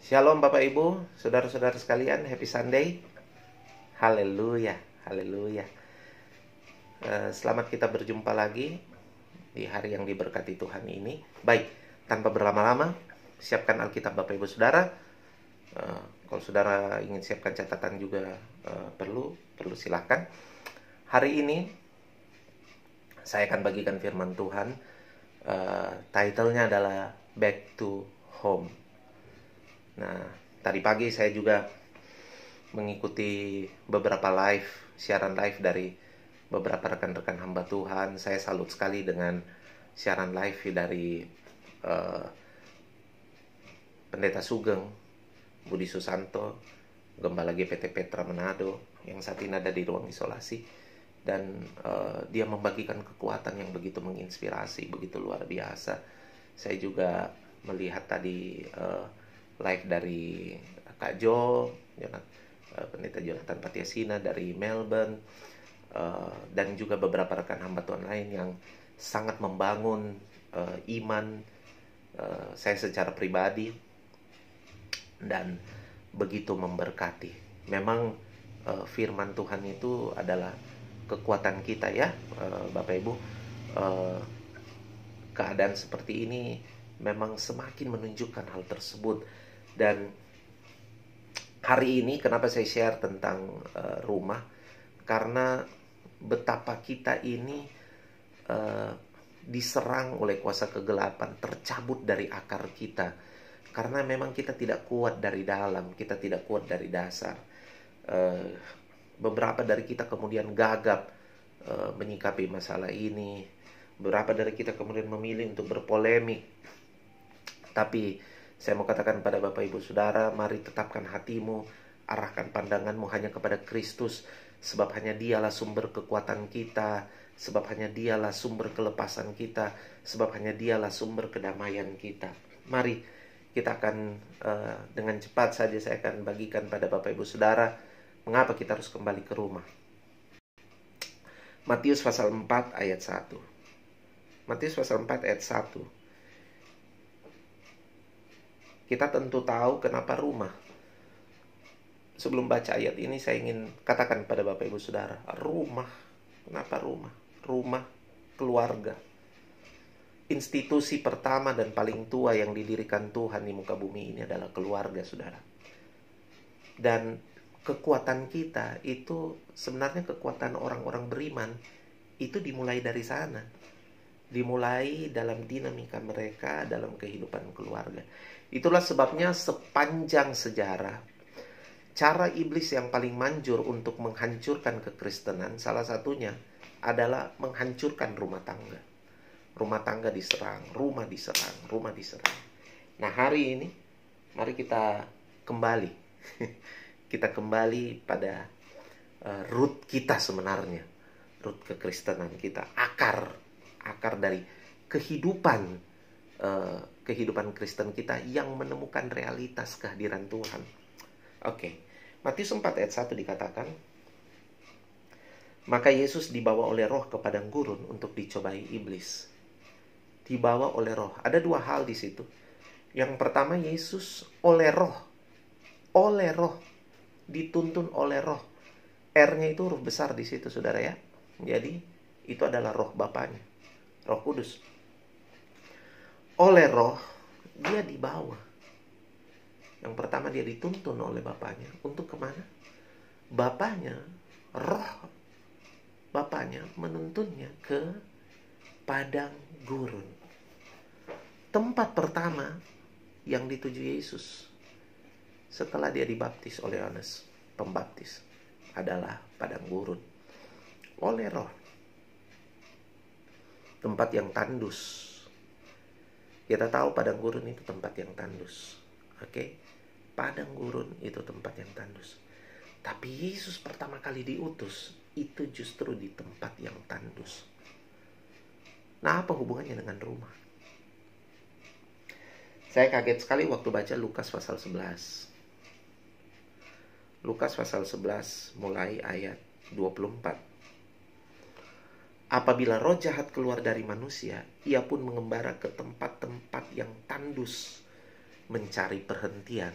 Shalom Bapak Ibu, saudara-saudara sekalian, happy Sunday. Haleluya, haleluya. Selamat kita berjumpa lagi di hari yang diberkati Tuhan ini. Baik, tanpa berlama-lama, siapkan Alkitab Bapak Ibu Saudara. Kalau saudara ingin siapkan catatan juga perlu silahkan. Hari ini saya akan bagikan firman Tuhan. Title-nya adalah Back to Home. Nah, tadi pagi saya juga mengikuti beberapa siaran live dari beberapa rekan-rekan hamba Tuhan. Saya salut sekali dengan siaran live dari Pendeta Sugeng, Budi Susanto, Gembala GPT Petra Manado, yang saat ini ada di ruang isolasi. Dan dia membagikan kekuatan yang begitu menginspirasi, begitu luar biasa. Saya juga melihat tadi live dari Kak Jo, Pendeta Jonathan Patiasina dari Melbourne, dan juga beberapa rekan hamba Tuhan lain yang sangat membangun iman saya secara pribadi dan begitu memberkati. Memang firman Tuhan itu adalah kekuatan kita ya, Bapak Ibu. Keadaan seperti ini memang semakin menunjukkan hal tersebut. Dan hari ini kenapa saya share tentang rumah, karena betapa kita ini diserang oleh kuasa kegelapan, tercabut dari akar kita, karena memang kita tidak kuat dari dalam, kita tidak kuat dari dasar. Beberapa dari kita kemudian gagap menyikapi masalah ini, beberapa dari kita kemudian memilih untuk berpolemik. Tapi saya mau katakan pada Bapak Ibu Saudara, mari tetapkan hatimu, arahkan pandanganmu hanya kepada Kristus, sebab hanya Dialah sumber kekuatan kita, sebab hanya Dialah sumber kelepasan kita, sebab hanya Dialah sumber kedamaian kita. Mari kita akan dengan cepat saja saya akan bagikan pada Bapak Ibu Saudara mengapa kita harus kembali ke rumah. Matius pasal 4 ayat 1. Matius pasal 4 ayat 1. Kita tentu tahu kenapa rumah. Sebelum baca ayat ini saya ingin katakan pada Bapak Ibu Saudara, rumah. Kenapa rumah? Rumah keluarga. Institusi pertama dan paling tua yang didirikan Tuhan di muka bumi ini adalah keluarga, Saudara. Dan kekuatan kita itu sebenarnya kekuatan orang-orang beriman itu dimulai dari sana. Dimulai dalam dinamika mereka dalam kehidupan keluarga. Itulah sebabnya sepanjang sejarah, cara iblis yang paling manjur untuk menghancurkan kekristenan salah satunya adalah menghancurkan rumah tangga. Rumah tangga diserang, rumah diserang, rumah diserang. Nah, hari ini mari kita kembali kita kembali pada root kita sebenarnya, root kekristenan kita, akar dari kehidupan Kristen kita yang menemukan realitas kehadiran Tuhan. Oke. Matius 4 ayat 1 dikatakan, maka Yesus dibawa oleh roh ke padang gurun untuk dicobai iblis. Dibawa oleh roh. Ada dua hal di situ. Yang pertama, Yesus oleh roh. Oleh roh. Dituntun oleh roh. R-nya itu huruf besar di situ, Saudara ya. Jadi, itu adalah roh Bapaknya, Roh Kudus. Oleh roh, dia dibawa. Yang pertama, dia dituntun oleh Bapaknya. Untuk kemana? Bapaknya, roh Bapaknya menuntunnya ke padang gurun. Tempat pertama yang dituju Yesus setelah dia dibaptis oleh Yohanes Pembaptis adalah padang gurun. Oleh roh. Tempat yang tandus. Kita tahu padang gurun itu tempat yang tandus. Oke? Padang gurun itu tempat yang tandus. Tapi Yesus pertama kali diutus itu justru di tempat yang tandus. Nah, apa hubungannya dengan rumah? Saya kaget sekali waktu baca Lukas pasal 11. Lukas pasal 11 mulai ayat 24. Apabila roh jahat keluar dari manusia, ia pun mengembara ke tempat-tempat yang tandus, mencari perhentian.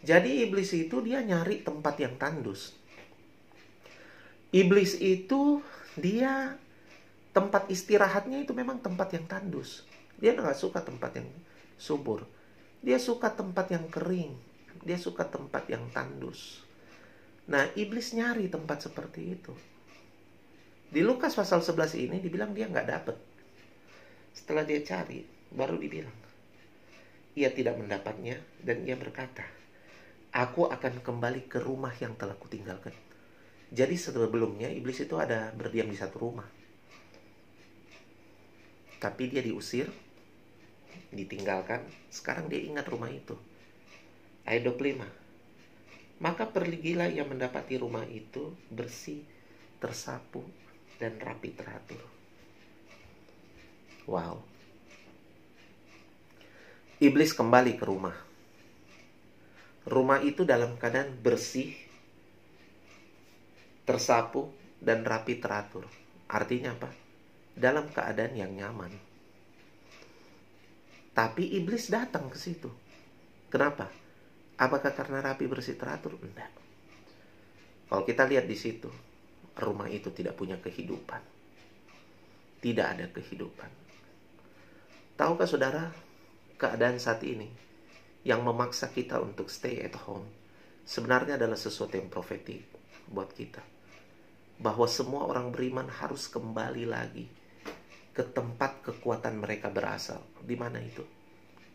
Jadi iblis itu dia nyari tempat yang tandus. Iblis itu dia tempat istirahatnya itu memang tempat yang tandus. Dia nggak suka tempat yang subur. Dia suka tempat yang kering. Dia suka tempat yang tandus. Nah, iblis nyari tempat seperti itu. Di Lukas pasal 11 ini dibilang dia nggak dapet. Setelah dia cari, baru dibilang ia tidak mendapatnya, dan ia berkata, aku akan kembali ke rumah yang telah kutinggalkan. Jadi sebelumnya iblis itu ada berdiam di satu rumah. Tapi dia diusir, ditinggalkan. Sekarang dia ingat rumah itu. Ayat 25. Maka pergilah ia mendapati rumah itu bersih, tersapu, dan rapi teratur. Wow. Iblis kembali ke rumah. Rumah itu dalam keadaan bersih, tersapu, dan rapi teratur. Artinya apa? Dalam keadaan yang nyaman. Tapi iblis datang ke situ. Kenapa? Apakah karena rapi, bersih, teratur? Enggak. Kalau kita lihat di situ, rumah itu tidak punya kehidupan. Tidak ada kehidupan. Tahukah saudara, keadaan saat ini yang memaksa kita untuk stay at home sebenarnya adalah sesuatu yang profetik buat kita. Bahwa semua orang beriman harus kembali lagi ke tempat kekuatan mereka berasal. Di mana itu?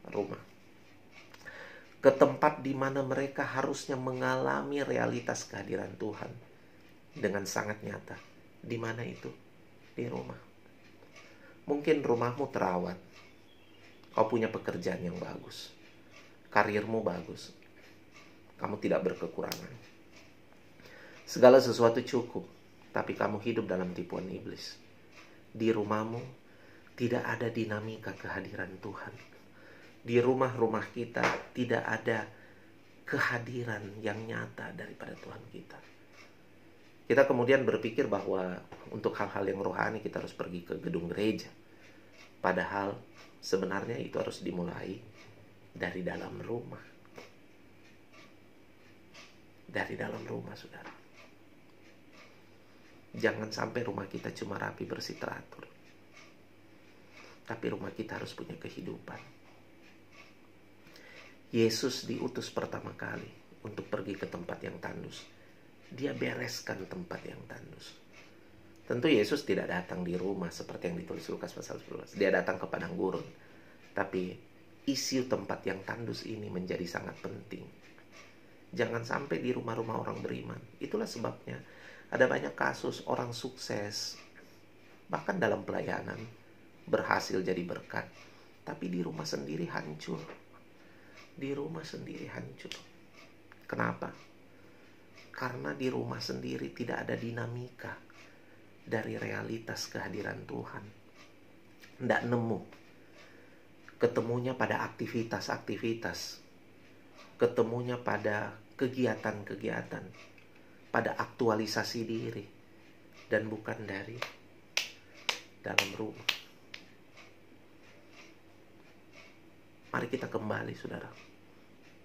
Rumah. Ke tempat di mana mereka harusnya mengalami realitas kehadiran Tuhan dengan sangat nyata. Di mana itu? Di rumah. Mungkin rumahmu terawat. Kau punya pekerjaan yang bagus. Karirmu bagus. Kamu tidak berkekurangan. Segala sesuatu cukup. Tapi kamu hidup dalam tipuan iblis. Di rumahmu tidak ada dinamika kehadiran Tuhan. Di rumah-rumah kita tidak ada kehadiran yang nyata daripada Tuhan kita. Kita kemudian berpikir bahwa untuk hal-hal yang rohani kita harus pergi ke gedung gereja. Padahal sebenarnya itu harus dimulai dari dalam rumah. Dari dalam rumah, saudara. Jangan sampai rumah kita cuma rapi, bersih, teratur. Tapi rumah kita harus punya kehidupan. Yesus diutus pertama kali untuk pergi ke tempat yang tandus. Dia bereskan tempat yang tandus. Tentu Yesus tidak datang di rumah seperti yang ditulis Lukas pasal 11. Dia datang ke padang gurun. Tapi isi tempat yang tandus ini menjadi sangat penting. Jangan sampai di rumah-rumah orang beriman. Itulah sebabnya ada banyak kasus orang sukses, bahkan dalam pelayanan, berhasil jadi berkat. Tapi di rumah sendiri hancur. Di rumah sendiri hancur. Kenapa? Karena di rumah sendiri tidak ada dinamika dari realitas kehadiran Tuhan. Tidak nemu. Ketemunya pada aktivitas-aktivitas. Ketemunya pada kegiatan-kegiatan. Pada aktualisasi diri. Dan bukan dari dalam rumah. Mari kita kembali, saudara.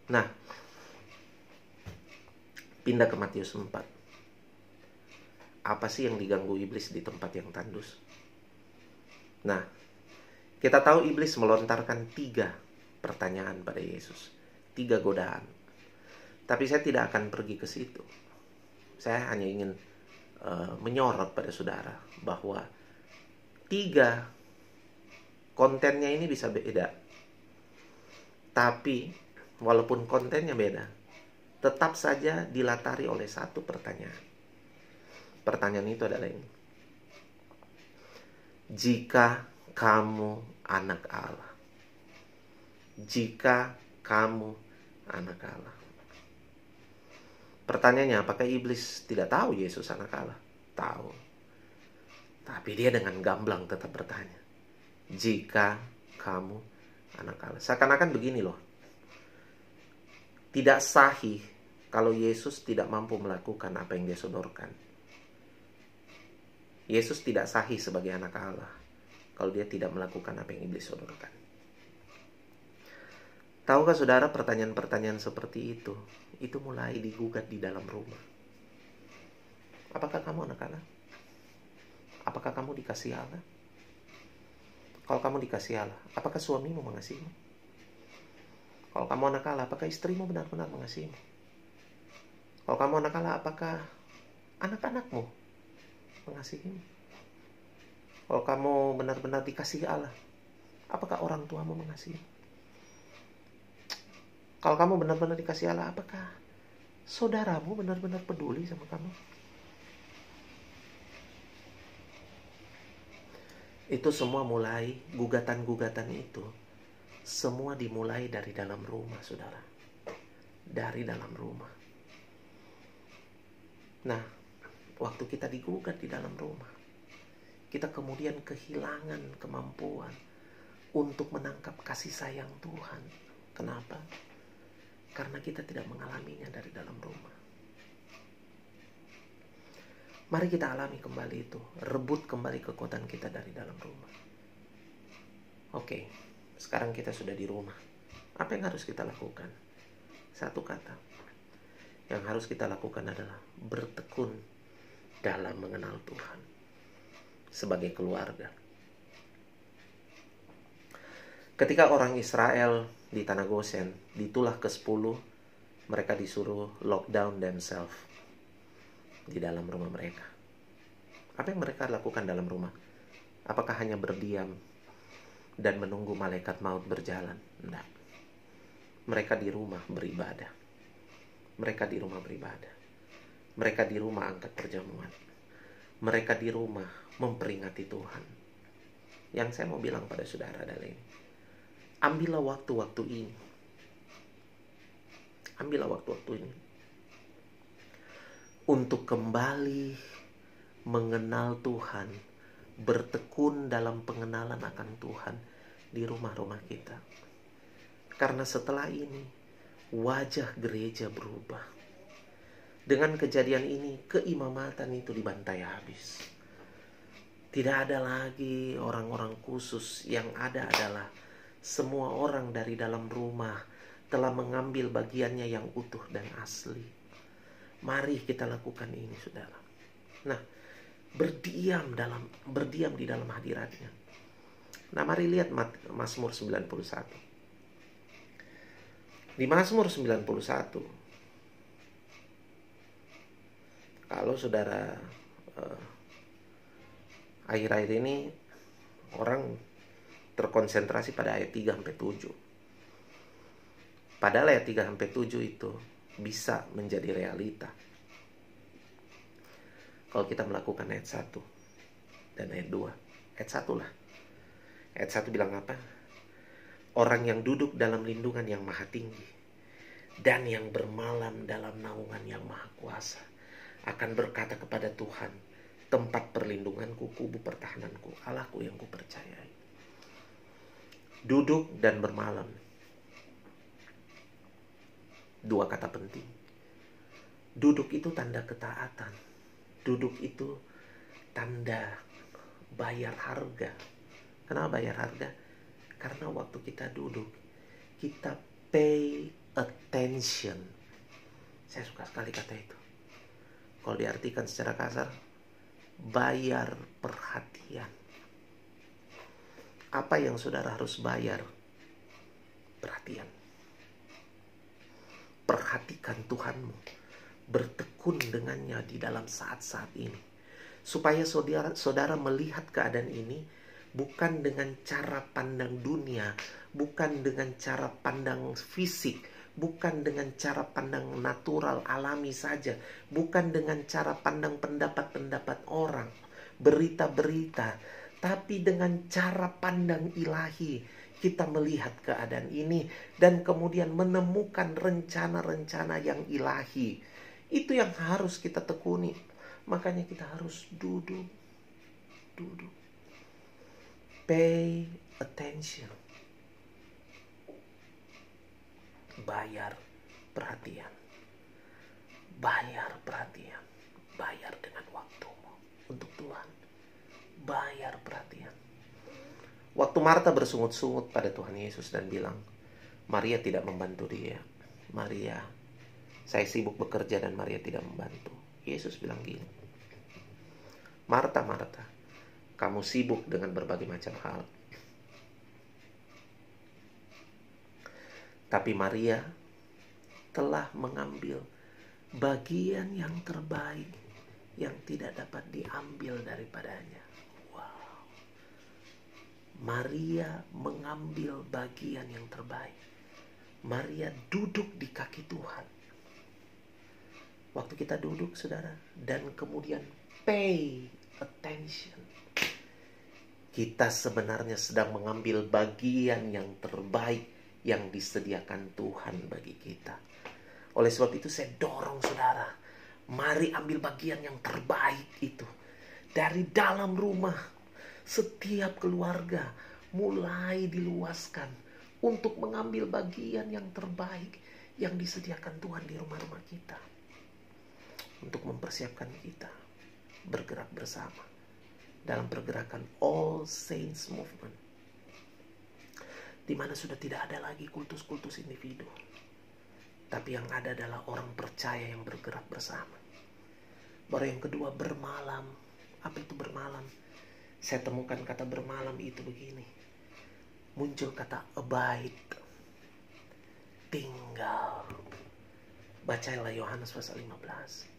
Nah, pindah ke Matius 4. Apa sih yang diganggu iblis di tempat yang tandus? Nah, kita tahu iblis melontarkan 3 pertanyaan pada Yesus. 3 godaan. Tapi saya tidak akan pergi ke situ. Saya hanya ingin menyorot pada saudara bahwa 3 kontennya ini bisa beda. Tapi walaupun kontennya beda, tetap saja dilatari oleh 1 pertanyaan. Pertanyaan itu adalah ini. Jika kamu anak Allah. Jika kamu anak Allah. Pertanyaannya, apakah iblis tidak tahu Yesus anak Allah? Tahu. Tapi dia dengan gamblang tetap bertanya. Jika kamu anak Allah. Seakan-akan begini loh. Tidak sahih kalau Yesus tidak mampu melakukan apa yang dia sodorkan. Yesus tidak sahih sebagai anak Allah kalau dia tidak melakukan apa yang iblis sodorkan. Tahukah saudara, pertanyaan-pertanyaan seperti itu mulai digugat di dalam rumah. Apakah kamu anak Allah? Apakah kamu dikasihi Allah? Kalau kamu dikasihi Allah, apakah suamimu mengasihimu? Kalau kamu anak Allah, apakah istrimu benar-benar mengasihimu? Kalau kamu anak Allah, apakah anak-anakmu mengasihimu? Kalau kamu benar-benar dikasihi Allah, apakah orang tuamu mengasihimu? Kalau kamu benar-benar dikasihi Allah, apakah saudaramu benar-benar peduli sama kamu? Itu semua mulai, gugatan-gugatan itu semua dimulai dari dalam rumah, saudara. Dari dalam rumah. Nah, waktu kita digugat di dalam rumah, kita kemudian kehilangan kemampuan untuk menangkap kasih sayang Tuhan. Kenapa? Karena kita tidak mengalaminya dari dalam rumah. Mari kita alami kembali itu. Rebut kembali kekuatan kita dari dalam rumah. Oke, sekarang kita sudah di rumah. Apa yang harus kita lakukan? Satu kata. Yang harus kita lakukan adalah bertekun dalam mengenal Tuhan sebagai keluarga. Ketika orang Israel di tanah Gosen, di tulah ke-10, mereka disuruh lockdown themselves di dalam rumah mereka. Apa yang mereka lakukan dalam rumah? Apakah hanya berdiam dan menunggu malaikat maut berjalan? Tidak. Mereka di rumah beribadah. Mereka di rumah beribadah. Mereka di rumah angkat perjamuan. Mereka di rumah memperingati Tuhan. Yang saya mau bilang pada saudara adalah ini. Ambillah waktu-waktu ini. Ambillah waktu-waktu ini untuk kembali mengenal Tuhan, bertekun dalam pengenalan akan Tuhan di rumah-rumah kita. Karena setelah ini wajah gereja berubah. Dengan kejadian ini, keimamatan itu dibantai habis. Tidak ada lagi orang-orang khusus, yang ada adalah semua orang dari dalam rumah telah mengambil bagiannya yang utuh dan asli. Mari kita lakukan ini, saudara. Nah, berdiam di dalam hadiratnya. Nah, mari lihat Mazmur 91. Di Mazmur 91, kalau saudara akhir-akhir ini orang terkonsentrasi pada ayat 3-7. Padahal ayat 3-7 itu bisa menjadi realita kalau kita melakukan ayat 1 dan ayat 2. Ayat 1 lah. Ayat 1 bilang apa? Orang yang duduk dalam lindungan yang maha tinggi dan yang bermalam dalam naungan yang maha kuasa akan berkata kepada Tuhan, tempat perlindunganku, kubu pertahananku, Allahku yang kupercayai. Duduk dan bermalam. Dua kata penting. Duduk itu tanda ketaatan. Duduk itu tanda bayar harga. Kenapa bayar harga? Karena waktu kita duduk, kita pay attention. Saya suka sekali kata itu. Kalau diartikan secara kasar, bayar perhatian. Apa yang saudara harus bayar? Perhatian. Perhatikan Tuhanmu. Bertekun dengannya di dalam saat-saat ini. Supaya saudara melihat keadaan ini bukan dengan cara pandang dunia, bukan dengan cara pandang fisik, bukan dengan cara pandang natural, alami saja, bukan dengan cara pandang pendapat-pendapat orang, berita-berita, tapi dengan cara pandang ilahi. Kita melihat keadaan ini dan kemudian menemukan rencana-rencana yang ilahi. Itu yang harus kita tekuni. Makanya kita harus duduk. Pay attention. Bayar perhatian. Bayar perhatian. Bayar dengan waktumu untuk Tuhan. Bayar perhatian. Waktu Marta bersungut-sungut pada Tuhan Yesus dan bilang, Maria tidak membantu dia. Maria, saya sibuk bekerja dan Maria tidak membantu. Yesus bilang gini, Marta, Marta, kamu sibuk dengan berbagai macam hal. Tapi Maria telah mengambil bagian yang terbaik yang tidak dapat diambil daripadanya. Wow. Maria mengambil bagian yang terbaik. Maria duduk di kaki Tuhan. Waktu kita duduk, saudara, dan kemudian pay attention, kita sebenarnya sedang mengambil bagian yang terbaik yang disediakan Tuhan bagi kita. Oleh sebab itu saya dorong saudara, mari ambil bagian yang terbaik itu. Dari dalam rumah, setiap keluarga mulai diluaskan untuk mengambil bagian yang terbaik yang disediakan Tuhan di rumah-rumah kita. Untuk mempersiapkan kita bergerak bersama dalam pergerakan All Saints Movement, di mana sudah tidak ada lagi kultus-kultus individu, tapi yang ada adalah orang percaya yang bergerak bersama. Baru yang kedua, bermalam. Apa itu bermalam? Saya temukan kata bermalam itu begini. Muncul kata abide, tinggal. Bacalah Yohanes pasal 15.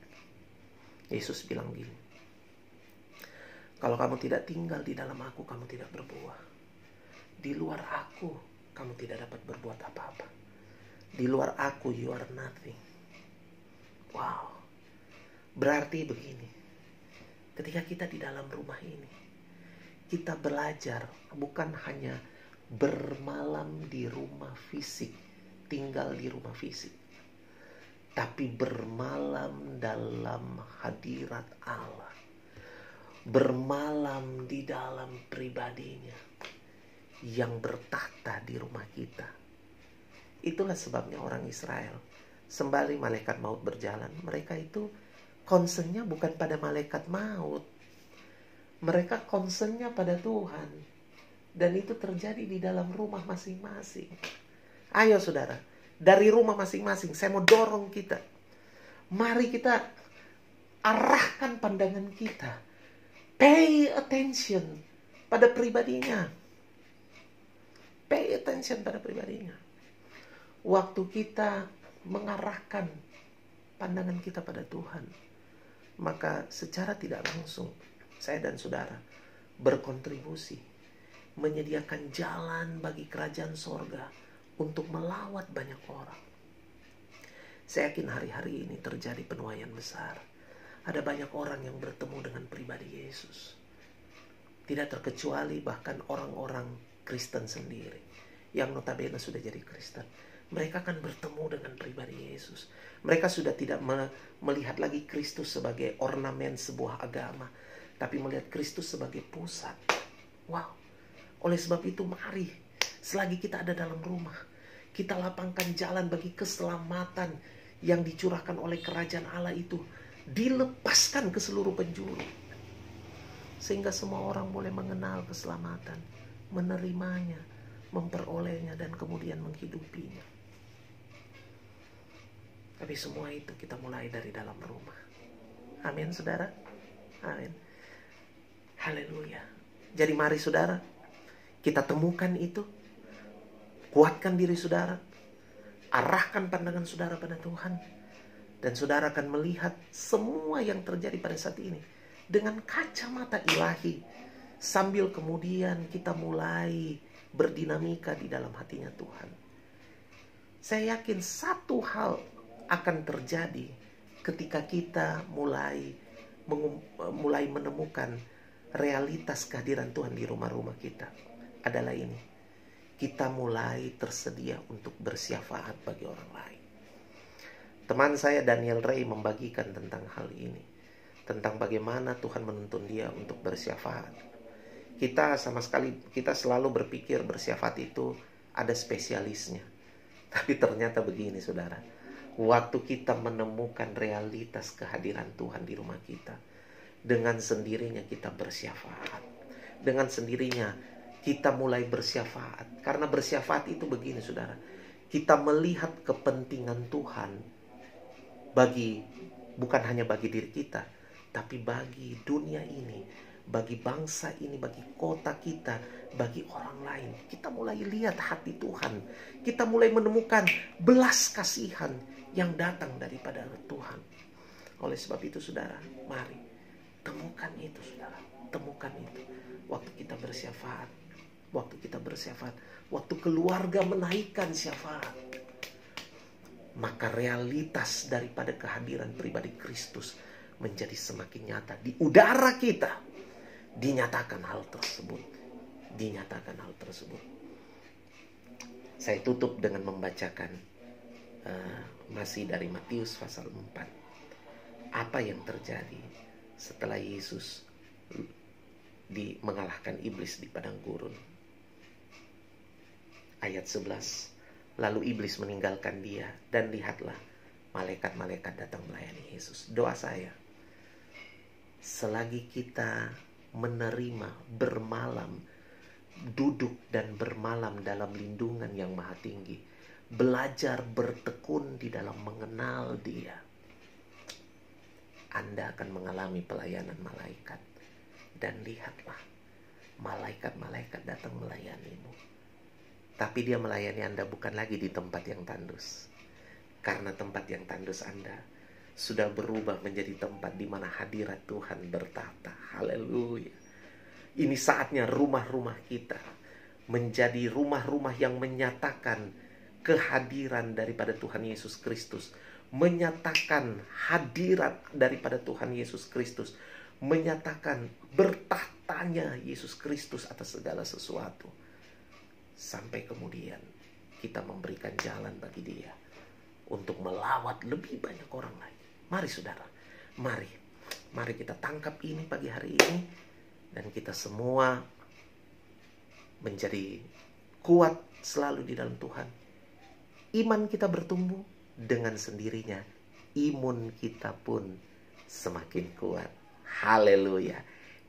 Yesus bilang gini, kalau kamu tidak tinggal di dalam aku, kamu tidak berbuah. Di luar aku, kamu tidak dapat berbuat apa-apa. Di luar aku, you are nothing. Wow. Berarti begini, ketika kita di dalam rumah ini, kita belajar bukan hanya bermalam di rumah fisik, tinggal di rumah fisik, tapi bermalam dalam hadirat Allah. Bermalam di dalam pribadinya yang bertahta di rumah kita. Itulah sebabnya orang Israel, sembari malaikat maut berjalan, mereka itu concernnya bukan pada malaikat maut. Mereka concernnya pada Tuhan. Dan itu terjadi di dalam rumah masing-masing. Ayo saudara, dari rumah masing-masing, saya mau dorong kita. Mari kita arahkan pandangan kita. Pay attention pada pribadinya. Pay attention pada pribadinya. Waktu kita mengarahkan pandangan kita pada Tuhan, maka secara tidak langsung saya dan saudara berkontribusi menyediakan jalan bagi kerajaan sorga untuk melawat banyak orang. Saya yakin hari-hari ini terjadi penuaian besar. Ada banyak orang yang bertemu dengan pribadi Yesus. Tidak terkecuali bahkan orang-orang Kristen sendiri yang notabene sudah jadi Kristen. Mereka akan bertemu dengan pribadi Yesus. Mereka sudah tidak melihat lagi Kristus sebagai ornamen sebuah agama, tapi melihat Kristus sebagai pusat. Wow. Oleh sebab itu mari, selagi kita ada dalam rumah, kita lapangkan jalan bagi keselamatan yang dicurahkan oleh kerajaan Allah itu dilepaskan ke seluruh penjuru. Sehingga semua orang boleh mengenal keselamatan, menerimanya, memperolehnya, dan kemudian menghidupinya. Tapi semua itu kita mulai dari dalam rumah. Amin saudara. Amin. Haleluya. Jadi mari saudara, kita temukan itu. Kuatkan diri saudara. Arahkan pandangan saudara pada Tuhan. Dan saudara akan melihat semua yang terjadi pada saat ini dengan kacamata ilahi. Sambil kemudian kita mulai berdinamika di dalam hatinya Tuhan. Saya yakin satu hal akan terjadi ketika kita mulai menemukan realitas kehadiran Tuhan di rumah-rumah kita. Adalah ini. Kita mulai tersedia untuk bersyafaat bagi orang lain. Teman saya Daniel Ray membagikan tentang hal ini. Tentang bagaimana Tuhan menuntun dia untuk bersyafaat. Kita selalu berpikir bersyafaat itu ada spesialisnya. Tapi ternyata begini saudara. Waktu kita menemukan realitas kehadiran Tuhan di rumah kita, dengan sendirinya kita bersyafaat. Dengan sendirinya kita mulai bersyafaat. Karena bersyafaat itu begini saudara. kita melihat kepentingan Tuhan bukan hanya bagi diri kita, tapi bagi dunia ini, bagi bangsa ini, bagi kota kita, bagi orang lain. Kita mulai lihat hati Tuhan. Kita mulai menemukan belas kasihan yang datang daripada Tuhan. Oleh sebab itu saudara, mari temukan itu saudara. Temukan itu. Waktu kita bersyafaat. Waktu keluarga menaikkan syafaat. Maka realitas daripada kehadiran pribadi Kristus menjadi semakin nyata. Di udara kita dinyatakan hal tersebut. Saya tutup dengan membacakan masih dari Matius pasal 4. Apa yang terjadi setelah Yesus mengalahkan iblis di padang gurun. Ayat 11. Lalu iblis meninggalkan dia, dan lihatlah malaikat-malaikat datang melayani Yesus. Doa saya, selagi kita menerima bermalam, duduk dan bermalam dalam lindungan yang maha tinggi, belajar bertekun di dalam mengenal Dia, Anda akan mengalami pelayanan malaikat. Dan lihatlah, malaikat-malaikat datang melayanimu. Tapi dia melayani Anda bukan lagi di tempat yang tandus. Karena tempat yang tandus Anda sudah berubah menjadi tempat di mana hadirat Tuhan bertata. Haleluya. Ini saatnya rumah-rumah kita menjadi rumah-rumah yang menyatakan kehadiran daripada Tuhan Yesus Kristus. Menyatakan hadirat daripada Tuhan Yesus Kristus. Menyatakan bertahtanya Yesus Kristus atas segala sesuatu. Sampai kemudian kita memberikan jalan bagi Dia untuk melawat lebih banyak orang lagi. Mari saudara, mari kita tangkap ini pagi hari ini, dan kita semua menjadi kuat selalu di dalam Tuhan. Iman kita bertumbuh, dengan sendirinya imun kita pun semakin kuat. Haleluya.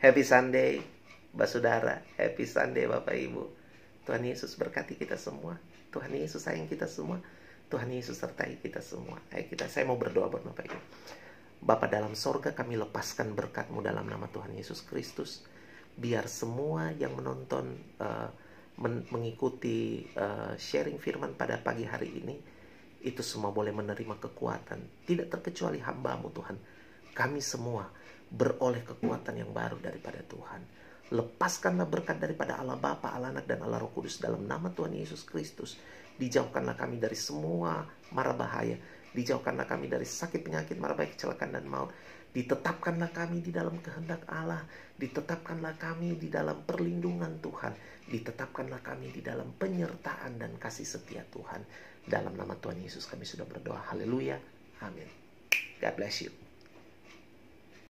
Happy Sunday, Saudara. Happy Sunday Bapak Ibu. Tuhan Yesus berkati kita semua. Tuhan Yesus sayang kita semua. Tuhan Yesus sertai kita semua. Saya mau berdoa buat Bapak Ibu. Bapa dalam sorga, kami lepaskan berkat-Mu dalam nama Tuhan Yesus Kristus. Biar semua yang menonton, mengikuti sharing firman pada pagi hari ini, itu semua boleh menerima kekuatan. Tidak terkecuali hamba-Mu Tuhan. Kami semua beroleh kekuatan yang baru daripada Tuhan. Lepaskanlah berkat daripada Allah Bapa, Allah Anak, dan Allah Roh Kudus dalam nama Tuhan Yesus Kristus. Dijauhkanlah kami dari semua mara bahaya. Dijauhkanlah kami dari sakit, penyakit, mara bahaya, kecelakaan, dan maut. Ditetapkanlah kami di dalam kehendak Allah. Ditetapkanlah kami di dalam perlindungan Tuhan. Ditetapkanlah kami di dalam penyertaan dan kasih setia Tuhan. Dalam nama Tuhan Yesus kami sudah berdoa. Haleluya. Amin. God bless you.